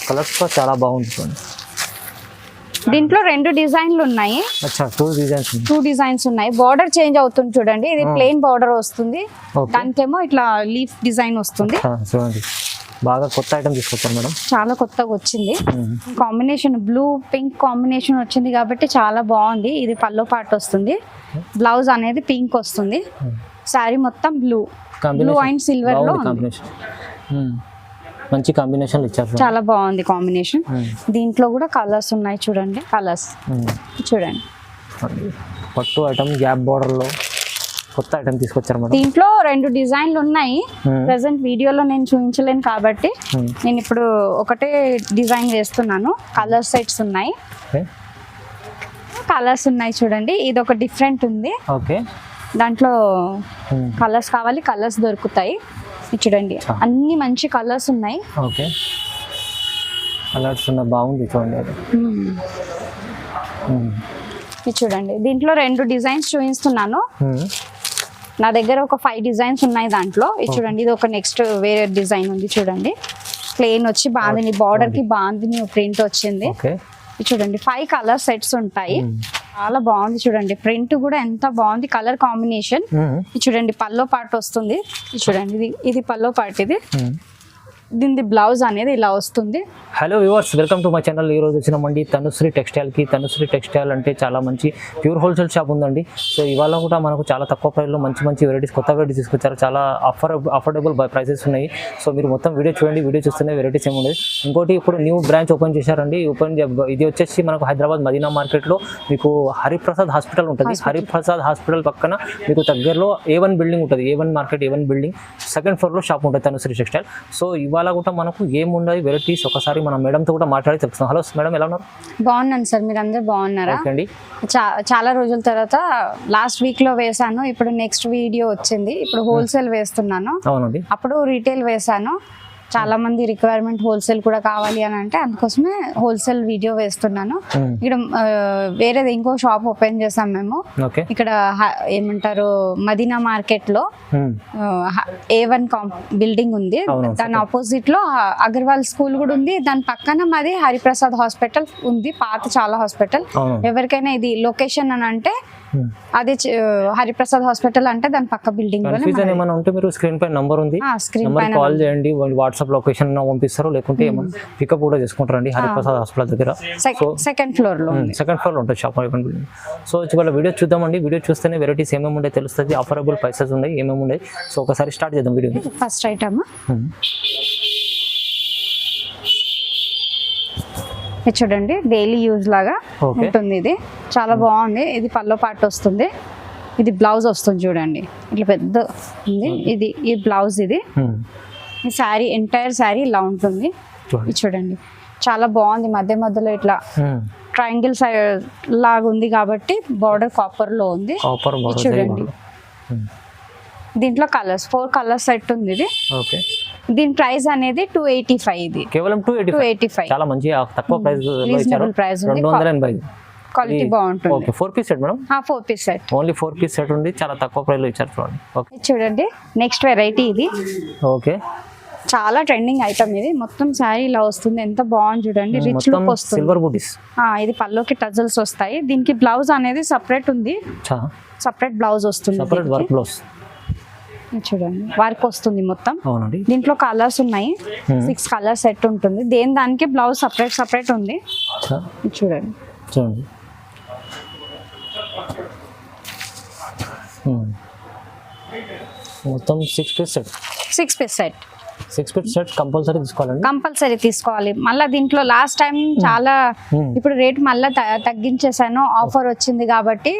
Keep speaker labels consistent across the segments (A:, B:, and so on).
A: Colours కూడా చాలా బాగుంది చూడండి.
B: దీంట్లో 2 డిజైన్లు ఉన్నాయి.
A: అచ్చా 2
B: డిజైన్స్ ఉన్నాయి. బార్డర్ చేంజ్ అవుతుంది చూడండి. ఇది ప్లెయిన్ బార్డర్ వస్తుంది, దానికేమో ఇట్లా లీఫ్ డిజైన్ వస్తుంది.
A: చూడండి బాగా కొత్త ఐటమ్ తీసుకొచ్చారు మేడం.
B: చాలా కొత్తగా వచ్చింది. కాంబినేషన్ బ్లూ పింక్ కాంబినేషన్ వచ్చింది కాబట్టి చాలా బాగుంది. ఇది పల్లో పార్ట్ వస్తుంది, బ్లౌజ్ అనేది పింక్ వస్తుంది, శారీ మొత్తం బ్లూ అండ్ సిల్వర్ లో
A: మంచి కాంబినేషన్ ఇచ్చారు.
B: చాలా బాగుంది కాంబినేషన్. దీంట్లో కూడా కలర్స్ ఉన్నాయి చూడండి. కలర్స్ చూడండి.
A: పట్టు ఐటమ్ గ్యాప్ బార్డర్ లో కొత్త ఐటమ్ తీసుకొచ్చారు మేడం.
B: దీంట్లో 2 డిజైన్లు ఉన్నాయి. ప్రెసెంట్ వీడియోలో నేను చూపించలేను కాబట్టి నేను ఇప్పుడు ఒకటే డిజైన్ వేస్తున్నాను. కలర్ సెట్స్ ఉన్నాయి, కలర్స్ ఉన్నాయి చూడండి. ఇది ఒక డిఫరెంట్ ఉంది.
A: ఓకే,
B: దాంట్లో కలర్స్ కావాలి, కలర్స్ దొరుకుతాయి. చూడండి అన్ని మంచి కలర్స్ ఉన్నాయి.
A: ఓకే, కలర్స్ బాగుంది చూడండి.
B: చూడండి దీంట్లో 2 డిజైన్స్ చూపిస్తున్నాను. నా దగ్గర ఒక 5 డిజైన్స్ ఉన్నాయి దాంట్లో. ఇది చూడండి, ఇది ఒక నెక్స్ట్ వేరే డిజైన్ ఉంది చూడండి. ప్లెయిన్ వచ్చి బాందిని బార్డర్ కి బాందిని ప్రింట్ వచ్చింది. ఇది చూడండి 5 కలర్ సెట్స్ ఉంటాయి. చాలా బాగుంది చూడండి. ప్రింట్ కూడా ఎంత బాగుంది, కలర్ కాంబినేషన్. ఇది చూడండి పల్లో పార్ట్ వస్తుంది. ఇది చూడండి, ఇది పల్లో పార్ట్. ఇది దీని బ్లౌజ్ అనేది ఇలా వస్తుంది.
A: Hello viewers, welcome to my channel. ఈ రోజు వచ్చినామండి తనుశ్రీ టెక్స్టైల్కి. తనుశ్రీ టెక్స్టైల్ అంటే చాలా మంచి ప్యూర్ హోల్సేల్ షాప్ ఉందండి. సో ఇవాళ కూడా మనకు చాలా తక్కువ ప్రైస్లో మంచి వెరైటీస్, కొత్త వెరైటీస్ తీసుకొచ్చారు. చాలా అఫోర్డబుల్ ప్రైసెస్ ఉన్నాయి. సో మీరు మొత్తం వీడియో చూడండి. వీడియో చూస్తేనే వెరైటీస్ ఏముండదు. ఇంకోటి ఇప్పుడు న్యూ బ్రాంచ్ ఓపెన్ చేశారండి. ఇది వచ్చేసి మనకు హైదరాబాద్ మదీనా మార్కెట్లో మీకు హరిప్రసాద్ హాస్పిటల్ ఉంటుంది. హరిప్రసాద్ హాస్పిటల్ పక్కన మీకు దగ్గరలో A1 బిల్డింగ్ ఉంటుంది. A1 market, A1 building second ఫ్లోర్లో షాప్ ఉంటుంది తనుశ్రీ టెక్స్టైల్. సో ఇవాళ కూడా మనకు ఏముండదు వెరైటీస్ ఒకసారి మన మేడంతో కూడా మాట్లాడి చెప్తాం. హలో మేడం, ఎలా ఉన్నారు?
B: బాగున్నాను సార్, మీరు అందరూ బాగున్నారా? చాలా రోజుల తర్వాత లాస్ట్ వీక్ లో వేసాను. ఇప్పుడు నెక్స్ట్ వీడియో వచ్చింది. ఇప్పుడు హోల్సేల్ వేస్తున్నాను.
A: అవునండి,
B: అప్పుడు రీటైల్ వేసాను. చాలా మంది రిక్వైర్మెంట్ హోల్సేల్ కూడా కావాలి అని అంటే అందుకోసమే హోల్సేల్ వీడియో వేస్తున్నాను. ఇక్కడ వేరేది ఇంకో షాప్ ఓపెన్ చేసాం మేము. ఇక్కడ ఏమంటారు మదీనా మార్కెట్ లో A1 బిల్డింగ్ ఉంది. దాని ఆపోజిట్ లో అగర్వాల్ స్కూల్ కూడా ఉంది. దాని పక్కన మాది హరిప్రసాద్ హాస్పిటల్ ఉంది, పాత చాలా హాస్పిటల్. ఎవరికైనా ఇది లొకేషన్ అని అంటే అది హరిప్రసాద్ హాస్పిటల్ అంటే దాని పక్క బిల్డింగ్
A: ఏమైనా ఉంటే మీరు స్క్రీన్ పై నంబర్ ఉంది, కాల్ చేయండి. వాట్సాప్ లొకేషన్ పంపిస్తారు, లేకుంటే పికప్ కూడా చేసుకుంటారండి హరిప్రసాద్ హాస్పిటల్ దగ్గర.
B: సెకండ్ ఫ్లోర్ లో
A: ఉంటుంది షాప్. సో ఇవాళ వీడియో చూద్దామండి. వీడియో చూస్తేనే వెరైటీస్ ఏమేమి ఉండే తెలుస్తుంది, అఫోర్డబుల్ ప్రైసెస్ ఉన్నాయి, ఏమేమి ఉన్నాయి. సో ఒకసారి స్టార్ట్ చేద్దాం వీడియో.
B: ఫస్ట్ ఐటమ్ చూడండి, డైలీ యూజ్ లాగా ఉంటుంది. ఇది చాలా బాగుంది. ఇది పల్లో పార్ట్ వస్తుంది, ఇది బ్లౌజ్ వస్తుంది చూడండి ఇట్లా పెద్ద ఉంది. ఈ బ్లౌజ్, ఇది ఈ శారీ ఎంటైర్ శారీ ఇలా ఉంటుంది. ఇది చూడండి చాలా బాగుంది. మధ్యలో ఇట్లా ట్రయాంగిల్ లాగా ఉంది కాబట్టి బార్డర్ కాపర్ లో ఉంది. చూడండి దీంట్లో కలర్స్ 4 కలర్ సెట్ ఉంది. ఇది దీని ప్రైస్ అనేది 285. ఇది
A: కేవలం 285. చాలా మంచి తక్కువ ప్రైస్ లో ఇచ్చారు. 285.
B: క్వాలిటీ బాగుంటుంది.
A: Okay, 4 piece set madam.
B: 4 piece set,
A: only 4 piece set ఉంది. చాలా తక్కువ ప్రైస్ లో ఇచ్చారు చూడండి. ఓకే,
B: చూడండి నెక్స్ట్ వెరైటీ ఇది.
A: ఓకే,
B: చాలా ట్రెండింగ్ ఐటమ్. ఇది మొత్తం శారీ ఇలా వస్తుంది, ఎంత బాగుంది చూడండి. రిచ్ లుక్ వస్తుంది.
A: Silver booties.
B: ఇది పల్లోకి టజల్స్ వస్తాయి. దీనికి బ్లౌజ్ అనేది సెపరేట్ ఉంది, సెపరేట్ బ్లౌజ్ వస్తుంది.
A: సెపరేట్ వర్క్ బ్లౌజ్
B: చూడండి, వర్క్ వస్తుంది మొత్తం. దీంట్లో కలర్స్ ఉన్నాయి, 6 కలర్ సెట్ ఉంటుంది. దానికి బ్లౌజ్ సెపరేట్ ఉంది. చూడండి
A: మొత్తం 6 piece set.
B: 6 piece set.
A: 6 piece set compulsory తీసుకోవాలి.
B: మళ్ళీ దీంట్లో లాస్ట్ టైం చాలా ఇప్పుడు రేట్ మళ్ళీ తగ్గించేసాను. ఆఫర్ వచ్చింది కాబట్టి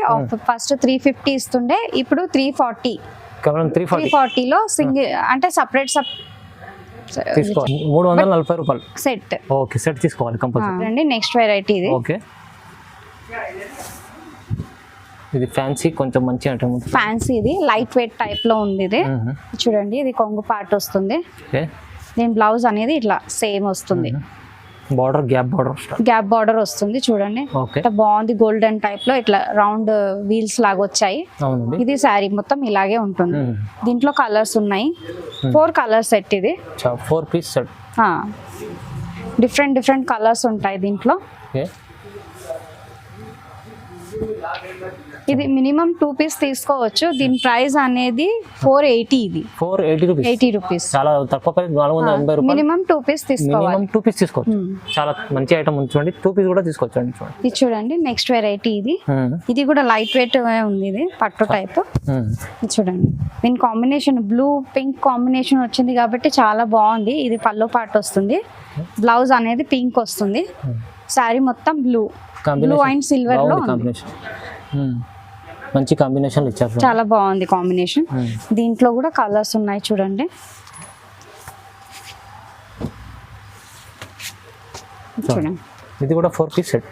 B: ఫస్ట్ 350 ఇస్తుండే, ఇప్పుడు 340. 340 లో సింగిల్ అంటే సెపరేట్
A: 340 రూపాయలు
B: సెట్.
A: ఓకే, సెట్ తీసుకోవాలి కంపల్సరీ.
B: నెక్స్ట్ వెరైటీ ఇది.
A: ఓకే, ఇది ఫ్యాన్సీ, కొంచెం మంచి ఐటమ్.
B: ఫ్యాన్సీ, ఇది లైట్ వెయిట్ టైప్ లో ఉంది. ఇది చూడండి, ఇది కొంగు పార్ట్ వస్తుంది. దీని బ్లౌజ్ అనేది ఇట్లా సేమ్ వస్తుంది.
A: బార్డర్ గ్యాప్
B: బార్డర్ వస్తుంది చూడండి. బాగుంది, గోల్డెన్ టైప్ లో ఇట్లా రౌండ్ వీల్స్ లాగా వచ్చాయి. ఇది శారీ మొత్తం ఇలాగే ఉంటుంది. దీంట్లో కలర్స్ ఉన్నాయి, 4 కలర్ సెట్. ఇది
A: 4 piece set.
B: Different different colours ఉంటాయి దీంట్లో.
A: ఓకే,
B: ఇది మినిమం 2 పీస్ తీసుకోవచ్చు. దీని ప్రైస్ అనేది 480. ఇది
A: 480 రూపీస్,
B: 80 రూపీస్.
A: చాలా తక్కువ ప్రైస్, 480 రూపాయలు.
B: మినిమం 2 పీస్ తీసుకోవాలి.
A: మినిమం 2 పీస్ తీసుకోవచ్చు. చాలా మంచి ఐటమ్ ఉంది చూడండి, 2 పీస్ కూడా తీసుకోవచ్చు అండి. చూడండి
B: ఇది చూడండి, నెక్స్ట్ వెరైటీ ఇది. ఇది కూడా లైట్ వెయిట్ ఉంది, ఇది పట్టు టైప్. ఇది చూడండి, దీని కాంబినేషన్ బ్లూ పింక్ కాంబినేషన్ వచ్చింది కాబట్టి చాలా బాగుంది. ఇది పల్లో పార్ట్ వస్తుంది, బ్లౌజ్ అనేది పింక్ వస్తుంది, శారీ మొత్తం బ్లూ అండ్ సిల్వర్ లో
A: కాంబినేషన్. మంచి కాంబినేషన్ ఇచ్చారు,
B: చాలా బాగుంది కాంబినేషన్. దీంట్లో కూడా కలర్స్ ఉన్నాయి చూడండి. చూడండి,
A: ఇది కూడా 4 పీస్ సెట్.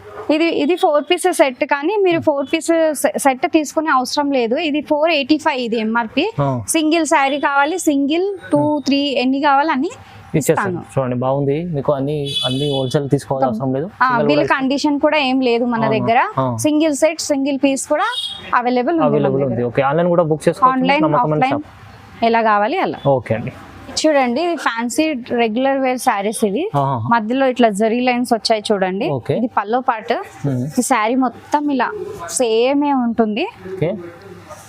B: ఇది 4 పీస్ సెట్, కానీ మీరు 4 పీస్ సెట్ తీసుకునే అవసరం లేదు. ఇది 485 ఇది ఎంఆర్పి. సింగిల్ శారీ కావాలి, సింగిల్ 2, 3 ఎన్ని కావాలి అని
A: ఇచ్చేస్తాను. చూడండి బాగుంది, మీకు అన్ని హోల్సేల్ తీసుకోవాల్సిన అవసరం లేదు.
B: బిల్ కండిషన్ కూడా ఏం లేదు మన దగ్గర. సింగిల్ సెట్ సింగిల్ పీస్ కూడా అవైలబుల్
A: ఉంది. ఓకే, ఆన్లైన్ కూడా బుక్ చేసుకోవచ్చు,
B: ఆన్లైన్ ఆఫ్లైన్ ఎలా కావాలి అలా.
A: ఓకే అండి.
B: చూడండి, ఇది ఫ్యాన్సీ రెగ్యులర్ వేర్ శారీస్. ఇవి మధ్యలో ఇట్లా జరీ లైన్స్ వచ్చాయి చూడండి. ఇది పల్లో పార్ట్. ఈ శారీ మొత్తం ఇలా సేమే ఉంటుంది.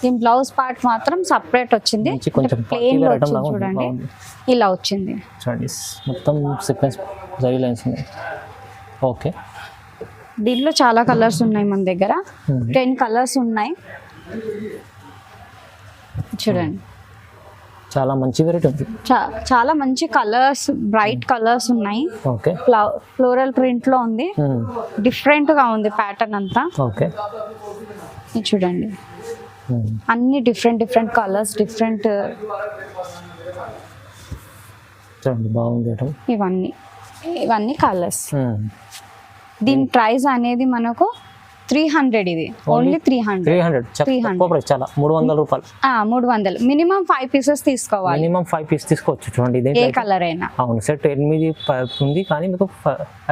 B: దీని బ్లౌజ్ పార్ట్ మాత్రం సపరేట్ వచ్చింది, ప్లెయిన్ లో వచ్చింది చూడండి, ఇలా వచ్చింది
A: చూడండి. మొత్తం సీక్వెన్స్ జరీ లైన్స్ ఉన్నాయి. ఓకే,
B: దీంట్లో చాలా కలర్స్ ఉన్నాయి మన దగ్గర. 10 కలర్స్ ఉన్నాయి చూడండి.
A: చాలా మంచి వెరైటీ ఉంది,
B: చాలా మంచి కలర్స్, బ్రైట్ కలర్స్ ఉన్నాయి.
A: ఓకే,
B: ఫ్లోరల్ ప్రింట్ లో ఉంది, డిఫరెంట్ గా ఉంది ప్యాటర్న్ అంతా.
A: ఓకే,
B: చూడండి, అన్ని డిఫరెంట్ డిఫరెంట్ కలర్స్, డిఫరెంట్
A: చూడండి బాగుంది.
B: ఇవన్నీ కలర్స్. దీని ప్రైస్ అనేది మనకు 300. ఇది ఓన్లీ 300.
A: చాలా 300 రూపాయలు.
B: 300. మినిమం 5 పీసెస్ తీసుకోవాలి.
A: మినిమం 5 పీస్ తీసుకోవచ్చు. చూడండి,
B: ఏ కలర్ అయినా.
A: అవును, సెట్ 8 ఉంది, కానీ మీకు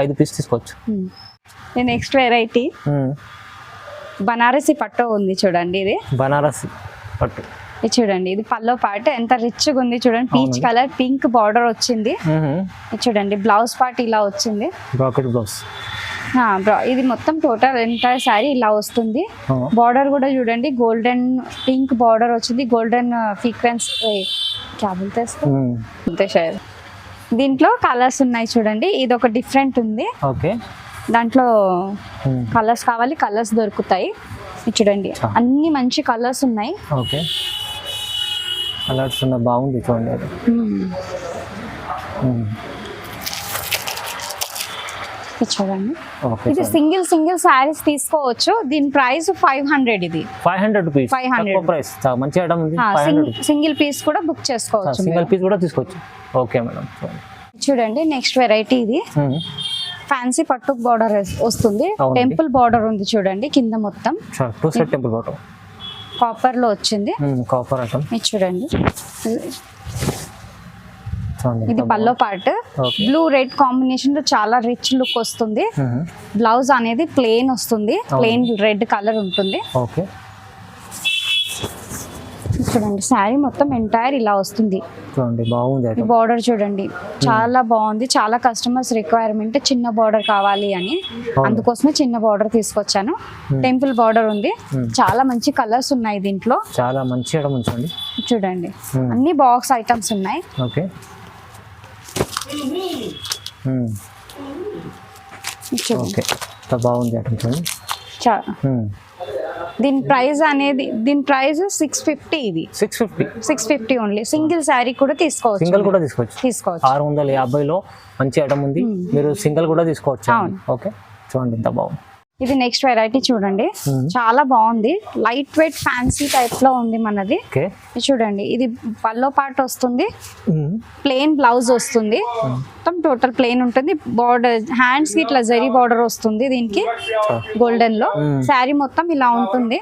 A: 5 పీస్ తీసుకోవచ్చు.
B: నెక్స్ట్ వెరైటీ బనారసి పట్టు ఉంది చూడండి. ఇది
A: బనారసి పట్టు.
B: ఇది చూడండి, ఇది పల్లో పార్ట్ ఎంత రిచ్ గా ఉంది చూడండి. పీచ్ కలర్ పింక్ బార్డర్ వచ్చింది. ఇది చూడండి, బ్లౌజ్ పార్ట్ ఇలా వచ్చింది,
A: బ్రాకెట్ బ్లౌజ్.
B: ఇది మొత్తం టోటల్ ఎంటైర్ శారీ ఇలా వస్తుంది. బార్డర్ కూడా చూడండి, గోల్డెన్ పింక్ బార్డర్ వచ్చింది, గోల్డెన్ సీక్వెన్స్. దీంట్లో కలర్స్ ఉన్నాయి చూడండి. ఇది ఒక డిఫరెంట్ ఉంది.
A: ఓకే,
B: దాంట్లో కలర్స్ కావాలి, కలర్స్ దొరుకుతాయి. చూడండి, అన్ని మంచి కలర్స్ ఉన్నాయి.
A: ఓకే, కలర్స్ బాగుంది చూడండి.
B: చూడండి, ఇది సింగిల్ శారీస్ తీసుకోవచ్చు. దీని ప్రైస్ 500. ఇది
A: 500 రూపీస్, 500 ప్రైస్. మంచి ఐటమ్ ఉంది.
B: సింగిల్ పీస్ కూడా బుక్ చేసుకోవచ్చు,
A: సింగిల్ పీస్ కూడా తీసుకోవచ్చు. Okay madam.
B: చూడండి, నెక్స్ట్ వెరైటీ ఇది ఫ్యాన్సీ పట్టు బార్డర్ వస్తుంది. టెంపుల్ బార్డర్ ఉంది చూడండి, కింద మొత్తం
A: 2 సెట్ టెంపుల్ బార్డర్
B: కాపర్ లో వచ్చింది.
A: Copper item.
B: ఇది చూడండి, ఇది పల్లో పార్ట్. బ్లూ రెడ్ కాంబినేషన్ లో చాలా రిచ్ లుక్ వస్తుంది. బ్లౌజ్ అనేది ప్లెయిన్ వస్తుంది, ప్లెయిన్ రెడ్ కలర్ ఉంటుంది.
A: ఓకే,
B: చూడండి, శారీ మొత్తం ఎంటైర్ ఇలా వస్తుంది.
A: చూడండి బాగుంది.
B: బార్డర్ చూడండి, చాలా బాగుంది. చాలా కస్టమర్స్ రిక్వైర్మెంట్ చిన్న బార్డర్ కావాలి అని, అందుకోసమే చిన్న బార్డర్ తీసుకొచ్చాను. టెంపుల్ బార్డర్ ఉంది. చాలా మంచి కలర్స్ ఉన్నాయి దీంట్లో.
A: చాలా మంచి ఐటమ్ ఉంది
B: చూడండి, అన్ని బాక్స్ ఐటమ్స్ ఉన్నాయి.
A: ఓకే, ఓకే, బాగుంది ఐటమ్ చూడండి.
B: దీని ప్రైస్ 650. ఇది 650 ఓన్లీ. సింగిల్ శారీ కూడా తీసుకోవచ్చు.
A: 650లో మంచి ఐటమ్ ఉంది, మీరు సింగిల్ కూడా తీసుకోవచ్చు. ఓకే, చూడండి ఎంత బాగుంది.
B: ఇది నెక్స్ట్ వెరైటీ చూడండి, చాలా బాగుంది. లైట్ వెయిట్ ఫ్యాన్సీ టైప్ లో ఉంది మనది. చూడండి, ఇది పల్లో పార్ట్ వస్తుంది, ప్లెయిన్ బ్లౌజ్ వస్తుంది, మొత్తం టోటల్ ప్లెయిన్ ఉంటుంది. బార్డర్ హ్యాండ్స్ కి ఇట్లా జరీ బార్డర్ వస్తుంది దీనికి గోల్డెన్ లో. శారీ మొత్తం ఇలా ఉంటుంది.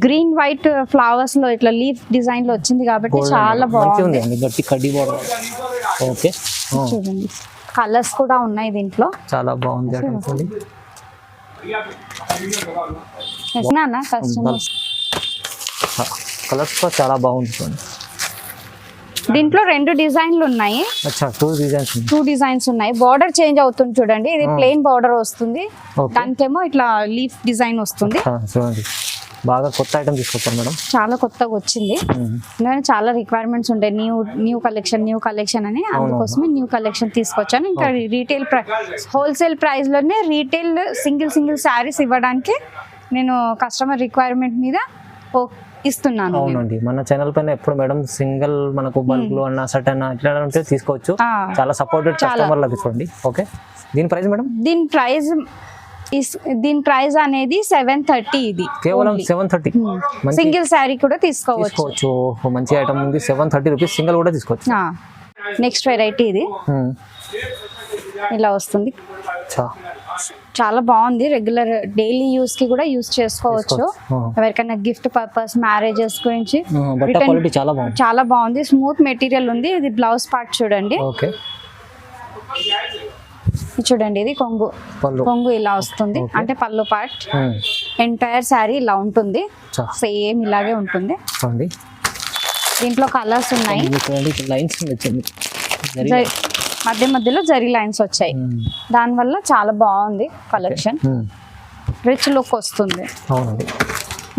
B: గ్రీన్ వైట్ ఫ్లవర్స్ లో ఇట్లా లీఫ్ డిజైన్ లో వచ్చింది కాబట్టి చాలా బాగుంది. చూడండి, కలర్స్ కూడా ఉన్నాయి దీంట్లో.
A: చాలా బాగుంది.
B: కస్టమర్స్
A: కలర్స్ కూడా చాలా బాగుంది.
B: దీంట్లో 2 డిజైన్లు ఉన్నాయి.
A: అచ్చా 2 డిజైన్స్
B: 2 డిజైన్స్ ఉన్నాయి. బార్డర్ చేంజ్ అవుతుంది చూడండి. ఇది ప్లెయిన్ బార్డర్ వస్తుంది, దానికేమో ఇట్లా లీఫ్ డిజైన్ వస్తుంది.
A: చూడండి బాగా కొత్త ఐటమ్ తీసుకొచ్చారు మేడం,
B: చాలా కొత్తగా వచ్చింది. ఎందుకంటే చాలా రిక్వైర్మెంట్స్ ఉంటాయి, న్యూ కలెక్షన్ అని, అందుకోసమే న్యూ కలెక్షన్ తీసుకొచ్చాను. ఇంకా రీటైల్ హోల్సేల్ ప్రైస్ లోనే రీటైల్ సింగిల్ శారీస్ ఇవ్వడానికి నేను కస్టమర్ రిక్వైర్మెంట్ మీద ఇస్తున్నాను.
A: అవునండి, మన ఛానల్ పైన ఎప్పుడు మేడం సింగిల్ మనకు బల్క్ లో అన్న సెట్ అన్న ఇట్లా ఉంటే తీసుకోవచ్చు. చాలా సపోర్టెడ్ కస్టమర్ లకి చూడండి. ఓకే, దీని ప్రైస్ మేడం?
B: దీని ప్రైస్ అనేది 730. ఇది
A: కేవలం 730.
B: సింగిల్ శారీ కూడా తీసుకోవచ్చు.
A: మంచి ఐటమ్ ఉంది. 730 రూపీస్ సింగిల్ కూడా తీసుకోవచ్చు.
B: నెక్స్ట్ వెరైటీ ఇది ఇలా వస్తుంది. చాలా బాగుంది. రెగ్యులర్ డైలీ యూస్ కి కూడా యూస్ చేసుకోవచ్చు. ఎవరికైనా గిఫ్ట్ పర్పస్, మ్యారేజెస్ గురించి చాలా బాగుంది. స్మూత్ మెటీరియల్ ఉంది. ఇది బ్లౌజ్ పార్ట్ చూడండి. చూడండి ఇది కొంగు ఇలా వస్తుంది, అంటే పళ్ళు పార్ట్. ఎంటైర్ శారీ ఇలా ఉంటుంది, సేమ్ ఇలాగే ఉంటుంది. దీంట్లో కలర్స్ ఉన్నాయి, మధ్యలో జరీ లైన్స్ వచ్చాయి. దానివల్ల చాలా బాగుంది కలెక్షన్. రిచ్ లుక్ వస్తుంది.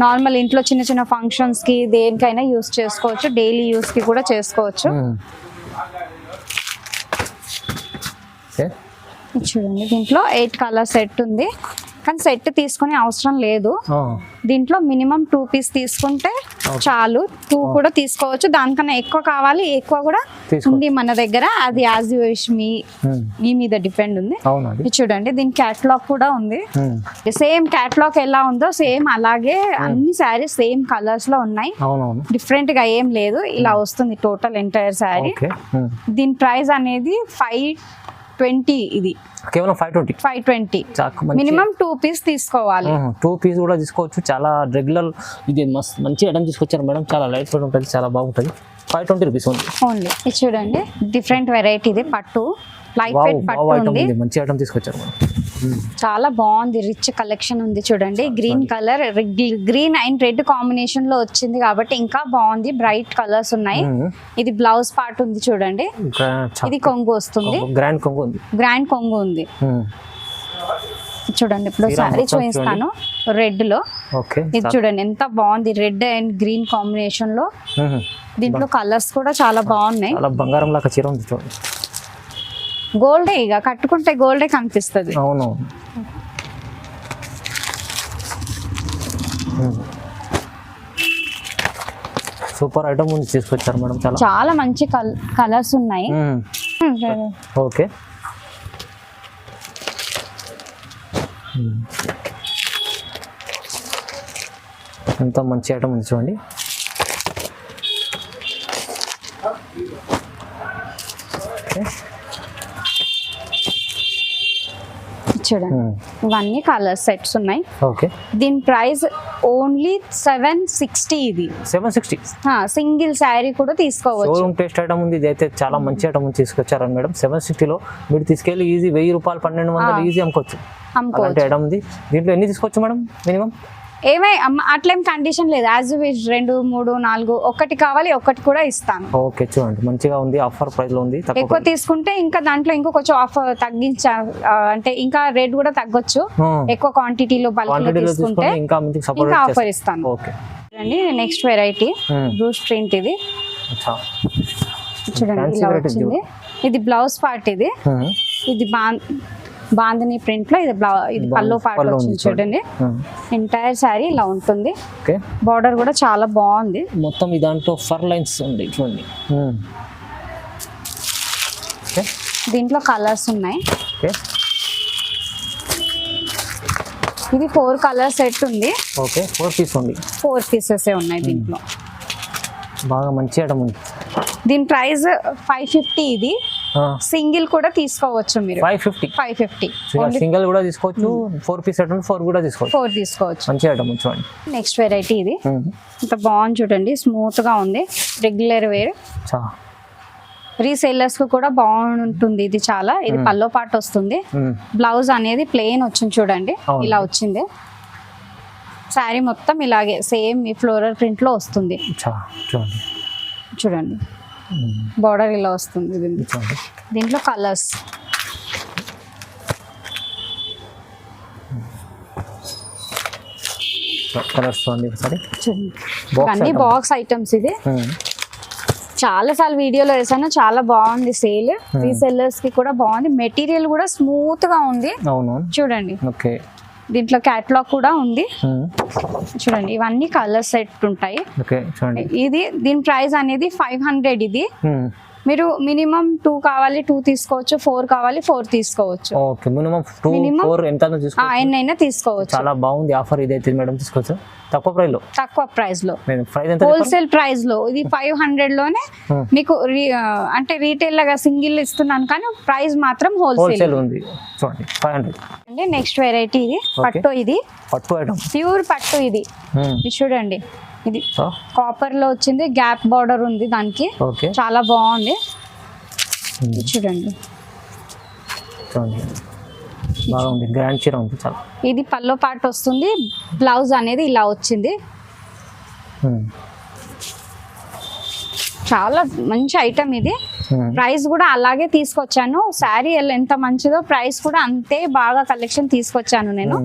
B: నార్మల్ ఇంట్లో చిన్న ఫంక్షన్స్ కి దేనికైనా యూస్ చేసుకోవచ్చు, డైలీ యూస్ కి కూడా చేసుకోవచ్చు. చూడండి దీంట్లో 8 కలర్ సెట్ ఉంది, కానీ సెట్ తీసుకునే అవసరం లేదు. దీంట్లో మినిమం 2 పీస్ తీసుకుంటే చాలు. 2 కూడా తీసుకోవచ్చు, దానికన్నా ఎక్కువ కావాలి ఎక్కువ కూడా ఉంది మన దగ్గర. అది యాజ్ యూ విష్, మీ మీద డిపెండ్ ఉంది. చూడండి దీని క్యాటలాగ్ కూడా ఉంది. సేమ్ క్యాటలాగ్ ఎలా ఉందో సేమ్ అలాగే అన్ని శారీస్ సేమ్ కలర్స్ లో ఉన్నాయి. డిఫరెంట్ గా ఏం లేదు. ఇలా వస్తుంది టోటల్ ఎంటైర్ శారీ. దీని ప్రైస్ అనేది 520. ఇది
A: కేవలం 520.
B: మినిమం 2 పీస్ తీసుకోవాలి.
A: 2 పీస్ కూడా తీసుకోవచ్చు. చాలా రెగ్యులర్, ఇది మంచి ఐటమ్ తీసుకొచ్చారు మేడం. చాలా లైట్ వెయిట్ ఉంటుంది, చాలా బాగుంటుంది. 520 రూపీస్
B: ఓన్లీ. ఇది చూడండి డిఫరెంట్ వెరైటీ. ఇది పట్టు, లైట్ వెయిట్ పట్టు ఉంది.
A: మంచి ఐటమ్ తీసుకొచ్చారు మేడం.
B: చాలా బాగుంది. రిచ్ కలెక్షన్ ఉంది చూడండి. Green colour, green and red combination లో వచ్చింది కాబట్టి ఇంకా బాగుంది. బ్రైట్ కలర్స్ ఉన్నాయి. ఇది బ్లౌజ్ పార్ట్ ఉంది చూడండి. ఇది కొంగు వస్తుంది, గ్రాండ్ కొంగు ఉంది. చూడండి ఇప్పుడు శారీ చూపిస్తాను రెడ్ లో. ఇది చూడండి ఎంత బాగుంది, రెడ్ అండ్ గ్రీన్ కాంబినేషన్ లో. దీంట్లో కలర్స్ కూడా చాలా బాగున్నాయి.
A: బంగారం లాగా చీర ఉంది చూడండి.
B: గోల్డే, ఇక కట్టుకుంటే గోల్డే కనిపిస్తుంది.
A: అవును, సూపర్ ఐటమ్ ఉంది తీసుకొచ్చారు మేడం.
B: చాలా మంచి కలర్స్ ఉన్నాయి.
A: ఓకే, ఎంత మంచి ఐటమ్ ఉంది చూడండి.
B: చూడండి ఇవన్నీ కలర్ సెట్స్ ఉన్నాయి. దీని ప్రైస్ ఓన్లీ 760. ఇది
A: 760
B: సింగిల్ శారీ కూడా తీసుకోవచ్చు.
A: షోరూమ్ టేస్ట్ ఐటమ్ ఉంది. ఇది అయితే చాలా మంచి ఐటమ్ తీసుకొచ్చారు మేడం. 760 లో మీరు తీసుకెళ్ళి ఈజీ 1000 రూపాయలు 1200 ఈజీ అమ్ముకోవచ్చు. ఐటమ్ ఉంది. దీంట్లో ఎన్ని తీసుకోవచ్చు మేడం మినిమం?
B: అట్లేం కండిషన్ లేదు. యాజ్ యూ విష్ 2, 3, 4 ఒకటి కావాలి ఒకటి కూడా ఇస్తాను.
A: ఓకే, చూడండి మంచిగా ఉంది. ఆఫర్ ప్రైస్ లో ఉంది.
B: ఎక్కువ తీసుకుంటే ఇంకా దాంట్లో ఇంకో కొంచెం ఆఫర్ తగ్గించా, అంటే ఇంకా రేట్ కూడా తగ్గొచ్చు. ఎక్కువ క్వాంటిటీలో బల్క్ తీసుకుంటే ఇంకా ఆఫర్ ఇస్తాను.
A: Okay,
B: next variety brush print. ఇది చూడండి ఇలా వచ్చింది. ఇది బ్లౌజ్ పార్ట్. ఇది బాందని ప్రింట్ లో. ఇది పల్లో పార్ట్ వచ్చింది చూడండి. ఎంటైర్ శారీ ఇలా ఉంటుంది. బార్డర్ కూడా చాలా బాగుంది.
A: మొత్తం దాంట్లో ఫర్ లైన్స్ ఉంది చూడండి.
B: దీంట్లో కలర్స్ ఉన్నాయి. ఇది 4 కలర్ సెట్ ఉంది.
A: 4 పీస్ ఉంది.
B: 4 పీసెస్ ఉన్నాయి దీంట్లో.
A: బాగా మంచి ఐటమ్ ఉంది.
B: దీని ప్రైస్ 550. ఇది సింగిల్ కూడా తీసుకోవచ్చు మీరు. 550
A: సింగిల్ కూడా తీసుకోవచ్చు. 4 పీస్ సెట్ 4 కూడా తీసుకోవచ్చు.
B: 4 తీసుకోవచ్చు.
A: మంచి ఐటమ్ చూడండి.
B: Next variety. ఇది ఇంత బాగుంది చూడండి. స్మూత్ గా ఉంది. రెగ్యులర్ వేర్, రీసేలర్స్ కు కూడా బాగుంటుంది. ఇది చాలా. ఇది పల్లో పార్ట్ వస్తుంది. బ్లౌజ్ అనేది ప్లెయిన్ వచ్చింది చూడండి. ఇలా వచ్చింది. శారీ మొత్తం ఇలాగే సేమ్ ఈ ఫ్లోరల్ ప్రింట్ లో వస్తుంది చూడండి. బార్డర్ ఇలా వస్తుంది దీంట్లో కలర్స్.
A: కలర్స్ చూడండి ఒకసారి.
B: అన్ని బాక్స్ ఐటమ్స్. ఇది చాలా సార్లు వీడియోలో వేసాను, చాలా బాగుంది సేల్. రీసెల్లర్స్ కి కూడా బాగుంది, మెటీరియల్ కూడా స్మూత్ గా ఉంది.
A: అవును
B: చూడండి.
A: ఓకే,
B: దీంట్లో క్యాటలాగ్ కూడా ఉంది చూడండి. ఇవన్నీ కలర్ సెట్ ఉంటాయి.
A: ఓకే చూడండి.
B: ఇది దీని ప్రైస్ అనేది 500. ఇది మీరు మినిమం 2 కావాలి 2 తీసుకోవచ్చు, 4 కావాలి 4 తీసుకోవచ్చు.
A: ఓకే, మినిమం 2 4 ఎంత తీసుకోవచ్చు,
B: ఎన్నైనా తీసుకోవచ్చు.
A: చాలా బాగుంది ఆఫర్ ఇదైతే మేడం. తీసుకోవచ్చు తక్కువ ప్రైస్ లో.
B: తక్కువ ప్రైస్ లో,
A: ప్రైస్ ఎంత?
B: హోల్సేల్ ప్రైస్ లో. ఇది 500 లోనే మీకు అంటే రీటైల్ లాగా సింగిల్ ఇస్తున్నాను, కానీ ప్రైస్ మాత్రం హోల్సేల్
A: ఉంది. చూడండి 500
B: అంటే. నెక్స్ట్ వెరైటీ ఇది పట్టు. ఇది
A: పట్టు ఐటమ్,
B: ప్యూర్ పట్టు. ఇది చూడండి. ఇది కాపర్ లో వచ్చింది, గ్యాప్ బార్డర్ ఉంది దానికి. చాలా బాగుంది చూడండి.
A: బాగుంది, గ్రాండ్ చీర ఉంది చాలా.
B: ఇది పల్లో పార్ట్ వస్తుంది, బ్లౌజ్ అనేది ఇలా వచ్చింది. చాలా మంచి ఐటమ్ ఇది. ప్రైస్ కూడా అలాగే తీసుకొచ్చాను. శారీ ఎంత మంచిదో ప్రైస్ కూడా అంతే బాగా కలెక్షన్ తీసుకొచ్చాను నేను.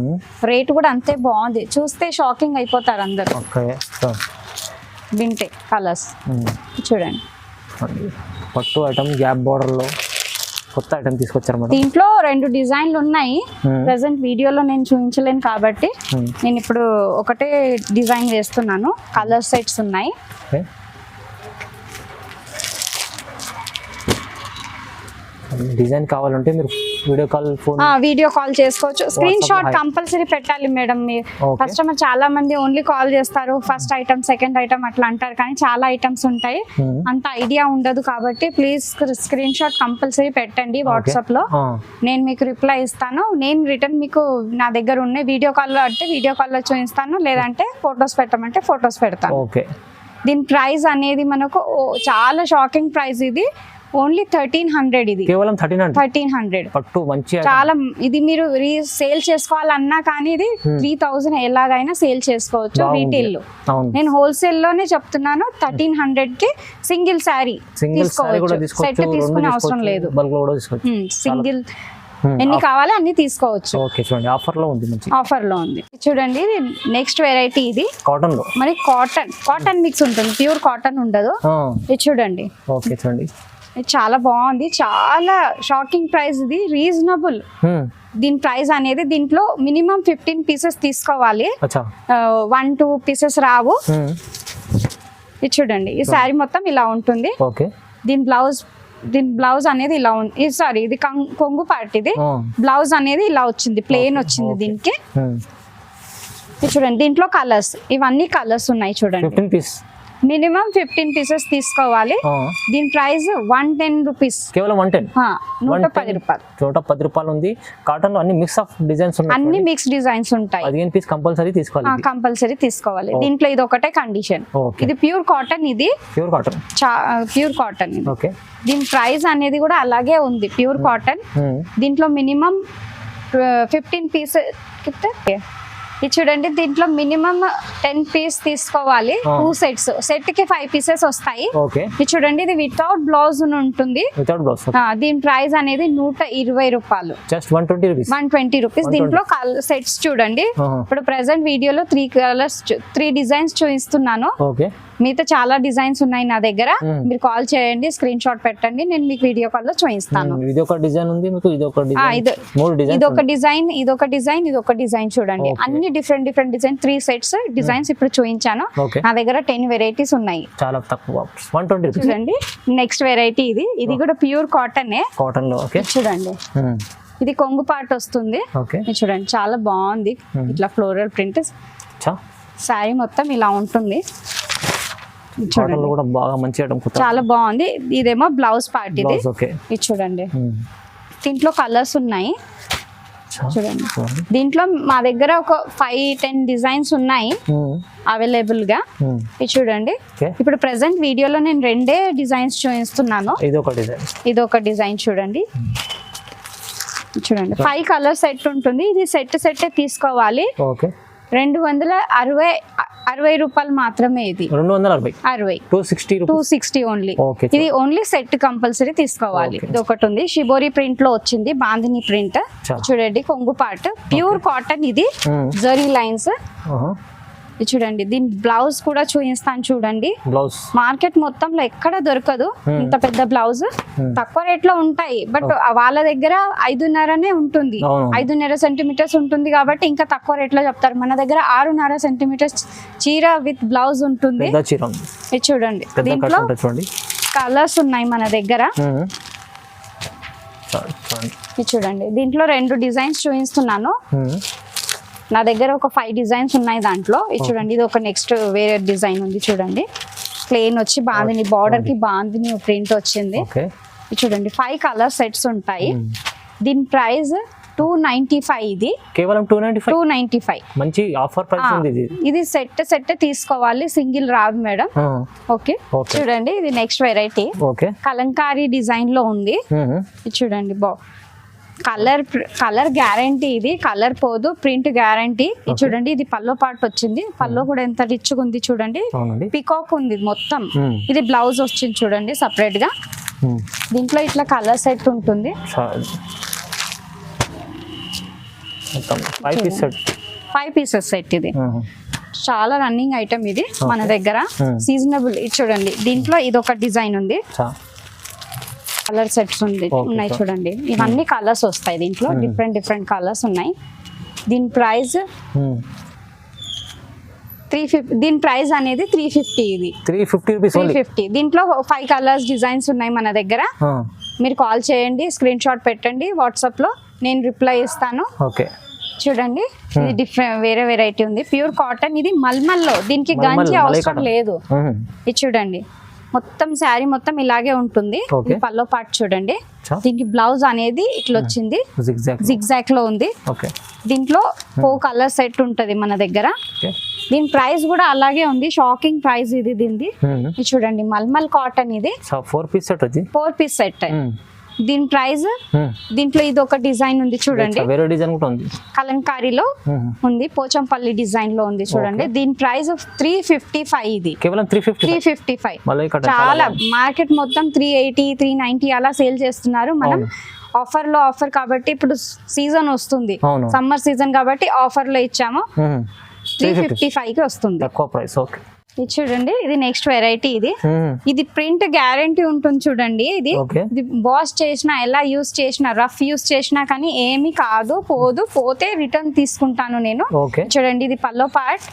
B: రేట్ కూడా అంతే బాగుంది, చూస్తే షాకింగ్ అయిపోతారు అందరు. వింటే కలర్స్ చూడండి.
A: పట్టు ఐటమ్ గ్యాప్ బార్డర్ లో కొత్త ఐటమ్ తీసుకొచ్చారు మేడం.
B: దీంట్లో 2 డిజైన్లు ఉన్నాయి. ప్రెసెంట్ వీడియోలో నేను చూపించలేను కాబట్టి నేను ఇప్పుడు ఒకటే డిజైన్ వేస్తున్నాను. కలర్ సెట్స్ ఉన్నాయి.
A: డిజైన్ కావాలంటే మీరు
B: వీడియో కాల్ చేసుకోవచ్చు. స్క్రీన్ షాట్ కంపల్సరీ పెట్టాలి మేడం. మీ కస్టమర్ చాలా మంది ఓన్లీ కాల్ చేస్తారు, ఫస్ట్ ఐటమ్ సెకండ్ ఐటమ్ అట్లా అంటారు, కానీ చాలా ఐటమ్స్ ఉంటాయి, అంత ఐడియా ఉండదు. కాబట్టి ప్లీజ్ స్క్రీన్ షాట్ కంపల్సరీ పెట్టండి వాట్సాప్ లో. నేను మీకు రిప్లై ఇస్తాను. నేను రిటర్న్ మీకు నా దగ్గర ఉన్న వీడియో కాల్ లో అంటే వీడియో కాల్ లో చూపిస్తాను, లేదంటే ఫొటోస్ పెట్టమంటే ఫొటోస్ పెడతాను. దీని ప్రైస్ అనేది మనకు చాలా షాకింగ్ ప్రైస్. ఇది ఓన్లీ 1300. ఇది
A: కేవలం 1300
B: పట్టు మంచి చాలా. ఇది మీరు సేల్ చేసుకోవాలన్నా కానీ ఇది 3000 ఎలాగైనా సేల్ చేసుకోవచ్చు రీటైల్ లో. నేను హోల్సేల్ లోనే చెప్తున్నాను. 1300 కి సింగిల్ శారీ తీసుకోవచ్చు, సెట్ తీసుకునే అవసరం లేదు. సింగిల్ ఎన్ని కావాలి అన్ని తీసుకోవచ్చు.
A: ఓకే చూడండి, ఆఫర్ లో ఉంది, మంచి
B: ఆఫర్ లో ఉంది. చూడండి ఇది నెక్స్ట్ వెరైటీ. ఇది
A: కాటన్ లో
B: మరి కాటన్ మిక్స్ ఉంటుంది, ప్యూర్ కాటన్ ఉండదు. ఇది చూడండి.
A: ఓకే చూడండి,
B: చాలా బాగుంది, చాలా షాకింగ్ ప్రైస్. ఇది రీజనబుల్. దీని ప్రైస్ అనేది దీంట్లో మినిమం 15 పీసెస్ తీసుకోవాలి, 1-2 పీసెస్ రావు. ఇది చూడండి. ఈ శారీ మొత్తం ఇలా ఉంటుంది. దీని బ్లౌజ్ అనేది ఇలా ఉంది. సారీ, ఇది కొంగు పార్ట్. ఇది బ్లౌజ్ అనేది ఇలా వచ్చింది, ప్లెయిన్ వచ్చింది దీనికి. ఇది చూడండి. దీంట్లో కలర్స్, ఇవన్నీ కలర్స్ ఉన్నాయి చూడండి. మినిమం 15 పీసెస్ తీసుకోవాలి. దీని ప్రైస్ 110 రూపీస్,
A: కేవలం 110.
B: 110 రూపాయలు.
A: 110 రూపాయలు ఉంది. కాటన్ లో అన్ని మిక్స్ ఆఫ్ డిజైన్స్ ఉన్నాయి,
B: అన్ని మిక్స్ డిజైన్స్ ఉంటాయి.
A: 15 పీస్ కంపల్సరీ తీసుకోవాలి,
B: కంపల్సరీ తీసుకోవాలి. దీంట్లో ఇది ఒకటే కండిషన్. ఇది ప్యూర్ కాటన్. ఇది ప్యూర్ కాటన్.
A: ఓకే.
B: దీని ప్రైస్ అనేది కూడా అలాగే ఉంది, ప్యూర్ కాటన్. దీంట్లో మినిమం 15 పీస్. ఇది చూడండి. దీంట్లో మినిమం 10 పీస్ తీసుకోవాలి. 2 సెట్స్, సెట్ కి 5 పీసెస్ వస్తాయి. ఇది చూడండి. ఇది వితౌట్ బ్లౌజ్ ఉంటుంది. దీని ప్రైస్ అనేది 120 రూపాయలు, 120 రూపీస్. దీంట్లో సెట్స్ చూడండి. ఇప్పుడు ప్రెసెంట్ వీడియోలో 3 డిజైన్స్ చూపిస్తున్నాను. మిగతా చాలా డిజైన్స్ ఉన్నాయి నా దగ్గర. మీరు కాల్ చేయండి, స్క్రీన్ షాట్ పెట్టండి, నేను మీకు వీడియో కాల్ లో చూపిస్తాను. ఇదొక డిజైన్, ఇదొక డిజైన్ చూడండి. అన్ని డిఫరెంట్ డిజైన్, 3 సెట్స్ డిజైన్స్ ఇప్పుడు చూపించాను. నా దగ్గర 10 వెరైటీస్ ఉన్నాయి.
A: చాలా తక్కువ, 120
B: చూడండి. Next variety. ఇది కూడా ప్యూర్ కాటన్
A: లో.
B: చూడండి. ఇది కొంగు పార్ట్ వస్తుంది. చూడండి, చాలా బాగుంది. ఇట్లా ఫ్లోరల్ ప్రింట్. శారీ మొత్తం ఇలా ఉంటుంది. చాలా బాగుంది. ఇదేమో బ్లౌజ్ పార్ట్. ఇది చూడండి. దీంట్లో కలర్స్ ఉన్నాయి చూడండి. దీంట్లో మా దగ్గర ఒక 5-10 డిజైన్స్ ఉన్నాయి అవైలబుల్ గా. ఇది చూడండి. ఇప్పుడు ప్రెసెంట్ వీడియోలో నేను 2 డిజైన్స్ చూపిస్తున్నాను. ఇదొక డిజైన్ చూడండి. 5 కలర్ సెట్ ఉంటుంది. ఇది సెట్ తీసుకోవాలి. 260 60 రూపాయలు మాత్రమే. ఇది
A: 260
B: 60
A: 260
B: 260 ఓన్లీ.
A: ఓకే
B: ఇది ఓన్లీ సెట్ కంపల్సరీ తీసుకోవాలి. ఇది ఒకటి ఉంది షిబోరి ప్రింట్ లో వచ్చింది, బాందిని ప్రింట్ చూడండి, కొంగు పార్ట్ ప్యూర్ కాటన్. ఇది జరీ లైన్స్ చూడండి. దీని బ్లౌజ్ కూడా చూపిస్తాను చూడండి.
A: బ్లౌజ్
B: మార్కెట్ మొత్తంలో ఎక్కడ దొరకదు ఇంత పెద్ద బ్లౌజ్. తక్కువ రేట్ లో ఉంటాయి, బట్ వాళ్ళ దగ్గర 5.5 ఉంటుంది, 5.5 సెంటీమీటర్స్ ఉంటుంది కాబట్టి ఇంకా తక్కువ రేట్ లో చెప్తారు. మన దగ్గర 6.5 సెంటీమీటర్స్ చీర విత్ బ్లౌజ్ ఉంటుంది. ఇది చూడండి, దీంట్లో కలర్స్ ఉన్నాయి మన దగ్గర. ఇది చూడండి, దీంట్లో 2 డిజైన్స్ చూపిస్తున్నాను. నా దగ్గర ఒక 5 డిజైన్స్ ఉన్నాయి దాంట్లో. ఇది చూడండి, ఇది ఒక నెక్స్ట్ వేరే డిజైన్ ఉంది చూడండి. ప్లేన్ వచ్చి బాందిని బార్డర్ కి బాందిని ప్రింట్ వచ్చింది. ఇది చూడండి 5 కలర్ సెట్స్ ఉంటాయి. దీని ప్రైస్ 295. ఇది
A: కేవలం
B: 295
A: మంచి ఆఫర్ ప్రైస్ ఉంది.
B: ఇది సెట్ తీసుకోవాలి, సింగిల్ రాదు మేడం. ఓకే చూడండి, ఇది నెక్స్ట్ వెరైటీ కలంకారీ డిజైన్ లో ఉంది. ఇది చూడండి కలర్ గ్యారంటీ, ఇది కలర్ పోదు, ప్రింట్ గ్యారంటీ. ఇది చూడండి, ఇది పల్లో పార్ట్ వచ్చింది. పల్లో కూడా ఎంత రిచ్ గా ఉంది చూడండి, పికాక్ ఉంది మొత్తం. ఇది బ్లౌజ్ వచ్చింది చూడండి సపరేట్ గా. దీంట్లో ఇట్లా కలర్ సెట్ ఉంటుంది. 5 పీసెస్ సెట్. ఇది చాలా రన్నింగ్ ఐటమ్. ఇది మన దగ్గర సీజనబుల్. ఇది చూడండి, దీంట్లో ఇది ఒక డిజైన్ ఉంది, కలర్ సెట్స్ ఉన్నాయి చూడండి. ఇవన్నీ కలర్స్ వస్తాయి దీంట్లో, డిఫరెంట్ కలర్స్ ఉన్నాయి. దీని ప్రైస్ 350. దీని ప్రైస్ అనేది 350. ఇది 350. దీంట్లో 5 కలర్స్ డిజైన్స్ ఉన్నాయి మన దగ్గర. మీరు కాల్ చేయండి, స్క్రీన్ షాట్ పెట్టండి వాట్సాప్ లో, నేను రిప్లై ఇస్తాను. చూడండి, ఇది డిఫరెంట్ వేరే వెరైటీ ఉంది, ప్యూర్ కాటన్. ఇది మల్మల్లో, దీనికి గంజి అవసరం లేదు. ఇది చూడండి, మొత్తం శారీ మొత్తం ఇలాగే ఉంటుంది. పల్లో పార్ట్ చూడండి, దీనికి బ్లౌజ్ అనేది ఇట్లా వచ్చింది, జిగ్జాగ్ లో ఉంది. దీంట్లో 4 కలర్ సెట్ ఉంటది మన దగ్గర. దీని ప్రైస్ కూడా అలాగే ఉంది, షాకింగ్ ప్రైస్ ఇది దీనిది. ఇది చూడండి, మల్మల్ కాటన్. ఇది 4 పీస్ సెట్. దీని ప్రైస్, దీంట్లో ఇది ఒక డిజైన్ ఉంది చూడండి, కలంకారీలో ఉంది, పోచంపల్లి డిజైన్ లో ఉంది చూడండి. దీని ప్రైస్ 355. ఇది కేవలం 355. చాలా మార్కెట్ మొత్తం 380 390 అలా సేల్ చేస్తున్నారు. మనం ఆఫర్ కాబట్టి, ఇప్పుడు సీజన్ వస్తుంది, సమ్మర్ సీజన్ కాబట్టి ఆఫర్ లో ఇచ్చాము. 355 కి వస్తుంది, తక్కువ ప్రైస్. ఇది చూడండి, ఇది నెక్స్ట్ వెరైటీ. ఇది ప్రింట్ గ్యారంటీ ఉంటుంది చూడండి. ఇది వాష్ చేసినా, ఎలా యూస్ చేసినా, రఫ్ యూస్ చేసినా కానీ ఏమి కాదు, పోతే రిటర్న్ తీసుకుంటాను నేను. చూడండి, ఇది పల్లో పార్ట్,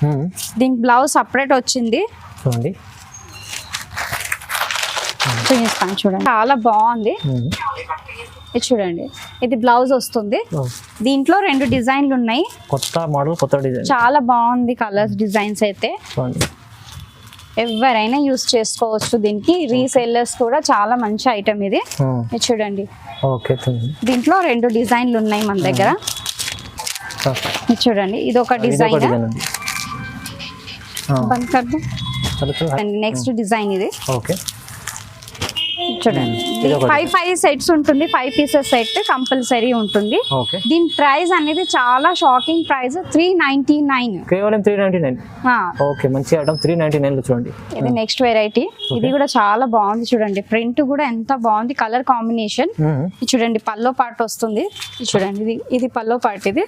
B: దీనికి బ్లౌజ్ సపరేట్ వచ్చింది. చూపిస్తాను చూడండి, చాలా బాగుంది. ఇది చూడండి, ఇది బ్లౌజ్ వస్తుంది. దీంట్లో 2 డిజైన్లు ఉన్నాయి, కొత్త మోడల్, కొత్త డిజైన్. చాలా బాగుంది కలర్స్, డిజైన్స్ అయితే ఎవరైనా యూస్ చేసుకోవచ్చు. దీనికి రీసేలర్స్ కూడా చాలా మంచి ఐటమ్ ఇది. చూడండి, దీంట్లో 2 డిజైన్లు ఉన్నాయి మన దగ్గర. చూడండి, ఇది ఒక డిజైన్. నెక్స్ట్ డిజైన్ ఇది చూడండి, 5 సెట్స్ ఉంటుంది, 5 పీసెస్ సెట్ కంపల్సరీ ఉంటుంది. దీని ప్రైస్ అనేది చాలా షాకింగ్ ప్రైస్, 399.
A: కేవలం 399. ఓకే, మంచి ఐటమ్ 399 లో చూడండి.
B: ఇది నెక్స్ట్ వెరైటీ. ఇది కూడా చాలా బాగుంది చూడండి, ప్రింట్ కూడా ఎంత బాగుంది, కలర్ కాంబినేషన్. చూడండి, పల్లో పార్ట్ వస్తుంది. చూడండి, ఇది పల్లో పార్ట్. ఇది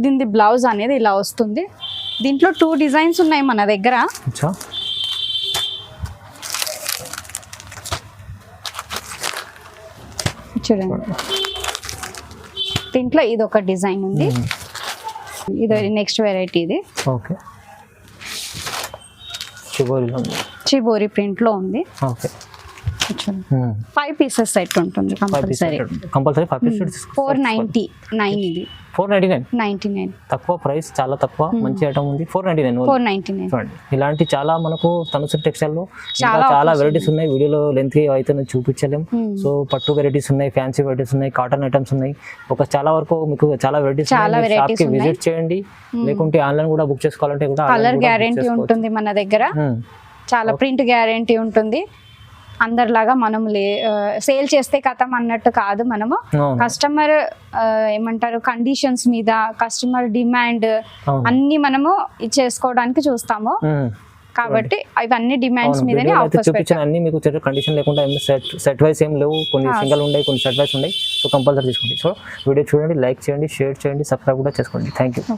B: దీని బ్లౌజ్ అనేది ఇలా వస్తుంది. దీంట్లో 2 డిజైన్స్ ఉన్నాయి మన దగ్గర. చూడండి, దీంట్లో ఇది ఒక డిజైన్ ఉంది. ఇది నెక్స్ట్ వెరైటీ. ఇది చిబోరి ప్రింట్ లో ఉంది. 5 పీసెస్ సెట్ ఉంటుంది కంపల్సరీ. 499. ఇది 499.
A: తక్కువ ప్రైస్, చాలా తక్కువ, మంచి ఐటమ్ ఉంది. 499. ఇలాంటి చాలా మనకు తనుశ్రీ టెక్స్టైల్ లో చాలా వెరైటీస్ ఉన్నాయి. వీడియోలో లెంత్ అయితే చూపించలేము. సో పట్టు వెరైటీస్ ఉన్నాయి, ఫ్యాన్సీ వెరైటీస్ ఉన్నాయి, కాటన్ ఐటమ్స్ ఉన్నాయి. చాలా వరకు మీకు చాలా వెరైటీస్ విజిట్ చేయండి. లేకుంటే ఆన్లైన్ కూడా బుక్ చేసుకోవాలంటే కూడా
B: కలర్ గ్యారంటీ ఉంటుంది మన దగ్గర. చాలా ప్రింట్ గ్యారంటీ ఉంటుంది. అందరిలాగా మనం సేల్ చేస్తే కథం అన్నట్టు కాదు. మనము
A: అవును.
B: కస్టమర్ ఏమంటారు కండిషన్స్ మీద, కస్టమర్ డిమాండ్
A: అవును.
B: అన్ని మనము చేసుకోవడానికి చూస్తాము. కాబట్టి ఇవన్నీ డిమాండ్స్
A: అవును,
B: మీదనే
A: వీడియోలో అయితే
B: ఆఫర్స్
A: చూపించిన అన్ని మీకు కండిషన్ లేకుండా సెట్ వైస్ ఏం లేవు, కొన్ని సింగిల్ ఉన్నాయి, కొన్ని సెట్ వైస్ ఉన్నాయి. సో కంపల్సరీ తీసుకోండి. సో వీడియో చూడండి, లైక్ చేయండి, షేర్ చేయండి, సబ్స్క్రైబ్ కూడా చేసుకోండి. Thank you.